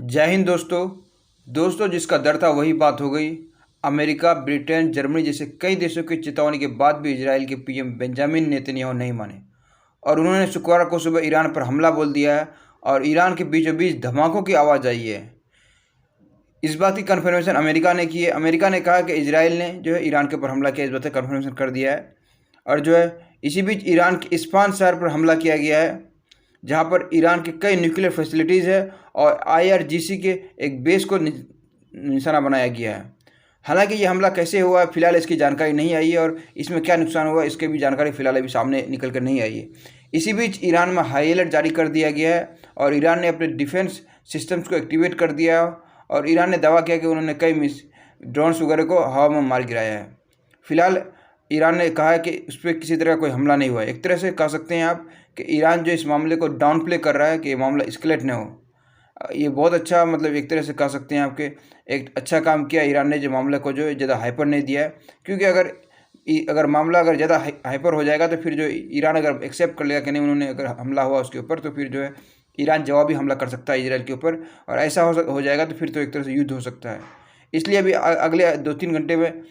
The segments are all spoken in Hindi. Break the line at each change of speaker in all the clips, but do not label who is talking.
जय हिंद दोस्तों जिसका डर था वही बात हो गई। अमेरिका, ब्रिटेन, जर्मनी जैसे कई देशों की चेतावनी के बाद भी इजराइल के पीएम बेंजामिन नेतन्याहू नहीं माने और उन्होंने शुक्रवार को सुबह ईरान पर हमला बोल दिया है और ईरान के बीचों बीच धमाकों की आवाज़ आई है। इस बात की कन्फर्मेशन अमेरिका ने की है। अमेरिका ने कहा कि इजराइल ने जो है ईरान के ऊपर हमला किया, इस बात का कन्फर्मेशन कर दिया है। और जो है इसी बीच ईरान के इस्फहान शहर पर हमला किया गया है, जहां पर ईरान के कई न्यूक्लियर फैसिलिटीज़ है और IRGC के एक बेस को निशाना बनाया गया है। हालांकि ये हमला कैसे हुआ है फिलहाल इसकी जानकारी नहीं आई है और इसमें क्या नुकसान हुआ इसके भी जानकारी फिलहाल अभी सामने निकल कर नहीं आई है। इसी बीच ईरान में हाई अलर्ट जारी कर दिया गया है और ईरान ने अपने डिफेंस सिस्टम्स को एक्टिवेट कर दिया और ईरान ने दावा किया कि उन्होंने कई ड्रोन्स वगैरह को हवा में मार गिराया है। फिलहाल ईरान ने कहा है कि उस पर किसी तरह का कोई हमला नहीं हुआ है। एक तरह से कह सकते हैं आप कि ईरान जो इस मामले को डाउन प्ले कर रहा है कि ये मामला एस्केलेट न हो। ये बहुत अच्छा, मतलब एक तरह से कह सकते हैं आपके एक अच्छा काम किया ईरान ने, जो मामले को जो है ज़्यादा हाइपर नहीं दिया है। क्योंकि अगर मामला अगर ज़्यादा हाइपर हो जाएगा तो फिर जो ईरान अगर एक्सेप्ट कर लेगा कि नहीं उन्होंने अगर हमला हुआ उसके ऊपर, तो फिर जो है ईरान जवाबी हमला कर सकता है इजराइल के ऊपर और ऐसा हो जाएगा तो फिर तो एक तरह से युद्ध हो सकता है। इसलिए अभी अगले 2-3 घंटे में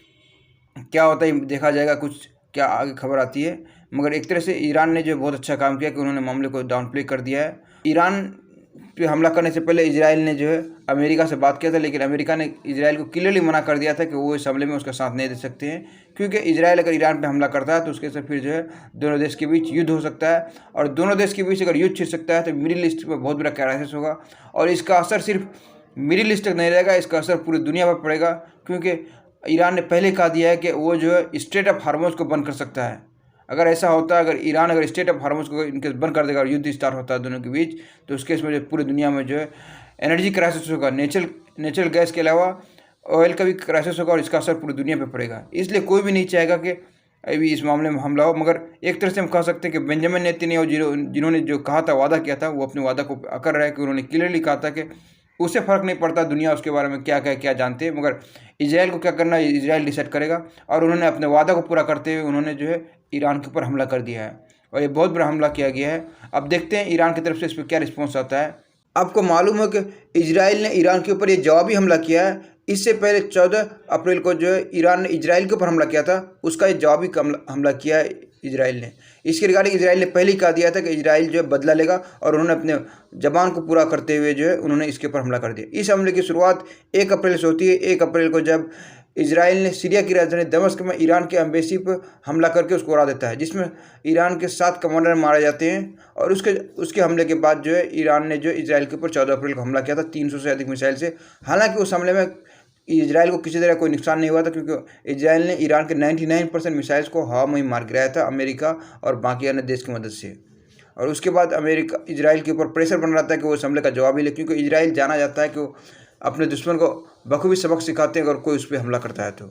क्या होता है देखा जाएगा, कुछ क्या आगे खबर आती है। मगर एक तरह से ईरान ने जो बहुत अच्छा काम किया कि उन्होंने मामले को डाउन प्ले कर दिया है। ईरान पे हमला करने से पहले इजराइल ने जो है अमेरिका से बात किया था, लेकिन अमेरिका ने इजराइल को क्लियरली मना कर दिया था कि वो इस हमले में उसका साथ नहीं दे सकते हैं। क्योंकि इजराइल अगर ईरान पे हमला करता है तो उसके से फिर जो है दोनों देश के बीच युद्ध हो सकता है और दोनों देश के बीच अगर युद्ध छिड़ सकता है तो मिडिल ईस्ट में बहुत बड़ा क्राइसिस होगा और इसका असर सिर्फ मिडिल ईस्ट तक नहीं रहेगा, इसका असर पूरी दुनिया पर पड़ेगा। क्योंकि ईरान ने पहले कहा दिया है कि वो जो है स्ट्रेट ऑफ हार्मोज को बंद कर सकता है। अगर ऐसा होता है, अगर ईरान अगर स्टेट ऑफ हार्मोज को इनके बंद कर देगा और युद्ध स्टार्ट होता है दोनों के बीच, तो उसके इसमें जो पूरी दुनिया में जो है एनर्जी क्राइसिस होगा। नेचुरल गैस के अलावा ऑयल का भी क्राइसिस होगा और इसका असर पूरी दुनिया पर पड़ेगा। इसलिए कोई भी नहीं चाहेगा कि अभी इस मामले में हमला हो। मगर एक तरह से हम कह सकते हैं कि बेंजामिन नेतन्याहू जिन्होंने जो कहा था, वादा किया था, वो अपने वादा को कर रहे हैं कि उन्होंने क्लियरली कहा था कि उससे फ़र्क नहीं पड़ता दुनिया उसके बारे में क्या जानते हैं, मगर इजराइल को क्या करना है इजराइल डिसाइड करेगा। और उन्होंने अपने वादा को पूरा करते हुए उन्होंने जो है ईरान के ऊपर हमला कर दिया है और ये बहुत बड़ा हमला किया गया है। अब देखते हैं ईरान की तरफ से इस पर क्या रिस्पॉन्स आता है। आपको मालूम है कि इजराइल ने ईरान के ऊपर ये जवाबी हमला किया है। इससे पहले 14 अप्रैल को जो है ईरान ने इजराइल के ऊपर हमला किया था, उसका ये जवाबी हमला किया है इजराइल ने। इसके रिगार्डिंग इजराइल ने पहले ही कहा दिया था कि इजराइल जो है बदला लेगा और उन्होंने अपने जबान को पूरा करते हुए जो है उन्होंने इसके ऊपर हमला कर दिया। इस हमले की शुरुआत 1 अप्रैल से होती है। 1 अप्रैल को जब इजराइल ने सीरिया की राजधानी दमिश्क में ईरान के एम्बेसी पर हमला करके उसको उड़ा देता है, जिसमें ईरान के 7 कमांडर मारे जाते हैं। और उसके हमले के बाद जो है ईरान ने जो इजराइल के ऊपर 14 अप्रैल को हमला किया था 300 से अधिक मिसाइल से। हालांकि उस हमले में इजराइल को किसी तरह कोई नुकसान नहीं हुआ था, क्योंकि इजराइल ने ईरान के 99% मिसाइल्स को हवा में ही मार गिराया था अमेरिका और बाकी अन्य देश की मदद से। और उसके बाद अमेरिका इजराइल के ऊपर प्रेशर बन रहा था कि वो इस हमले का जवाब ही ले, क्योंकि इजराइल जाना जाता है कि वो अपने दुश्मन को बखूबी सबक सिखाते हैं अगर कोई उस पर हमला करता है तो।